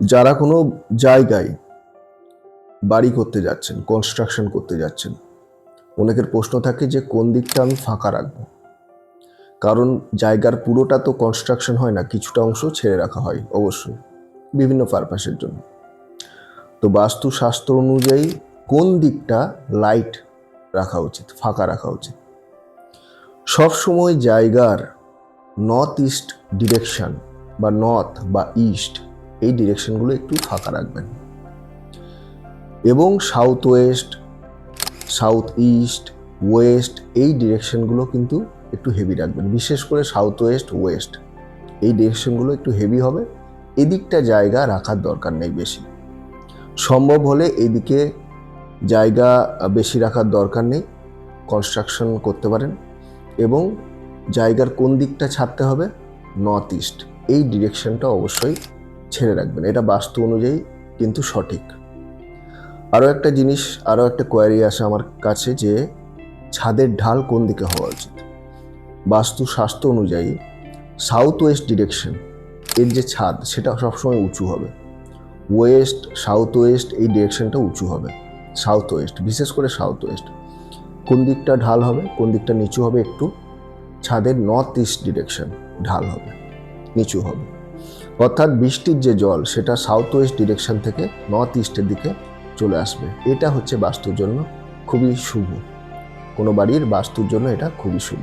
যারা কোনো জায়গায় বাড়ি করতে যাচ্ছেন, কনস্ট্রাকশন করতে যাচ্ছেন, অনেকের প্রশ্ন থাকে যে কোন দিকটা আমি ফাঁকা রাখবো। কারণ জায়গার পুরোটা তো কনস্ট্রাকশন হয় না, কিছুটা অংশ ছেড়ে রাখা হয় অবশ্যই বিভিন্ন পারপাসের জন্য। তো বাস্তুশাস্ত্র অনুযায়ী কোন দিকটা লাইট রাখা উচিত, ফাঁকা রাখা উচিত। সবসময় জায়গার নর্থ ইস্ট ডিরেকশন বা নর্থ বা ইস্ট, এই ডিরেকশনগুলো একটু ফাঁকা রাখবেন। এবং south West, south east, West, এই ডিরেকশনগুলো কিন্তু একটু হেভি রাখবেন। বিশেষ করে সাউথ ওয়েস্ট, ওয়েস্ট, এই ডিরেকশনগুলো একটু হেভি হবে। এদিকটা জায়গা রাখার দরকার নেই বেশি। সম্ভব হলে এইদিকে জায়গা বেশি রাখার দরকার নেই, কনস্ট্রাকশন করতে পারেন। এবং জায়গার কোন দিকটা ছাড়তে হবে, নর্থ ইস্ট, এই ডিরেকশনটা অবশ্যই ছেড়ে রাখবেন। এটা বাস্তু অনুযায়ী কিন্তু সঠিক। আরও একটা জিনিস, আরও একটা কোয়ারি আসে আমার কাছে যে ছাদের ঢাল কোন দিকে হওয়া উচিত। বাস্তুশাস্ত্র অনুযায়ী সাউথ ওয়েস্ট ডিরেকশন, এর যে ছাদ সেটা সবসময় উঁচু হবে। ওয়েস্ট, সাউথ ওয়েস্ট, এই ডিরেকশনটা উঁচু হবে। সাউথ ওয়েস্ট, বিশেষ করে সাউথ ওয়েস্ট। কোন দিকটা ঢাল হবে, কোন দিকটা নিচু হবে, একটু ছাদের নর্থ ইস্ট ডিরেকশন ঢাল হবে, নিচু হবে। অর্থাৎ বৃষ্টির যে জল সেটা সাউথ ওয়েস্ট ডিরেকশন থেকে নর্থ ইস্টের দিকে চলে আসবে। এটা হচ্ছে বাস্তুর জন্য খুবই শুভ। কোনো বাড়ির বাস্তুর জন্য এটা খুবই শুভ।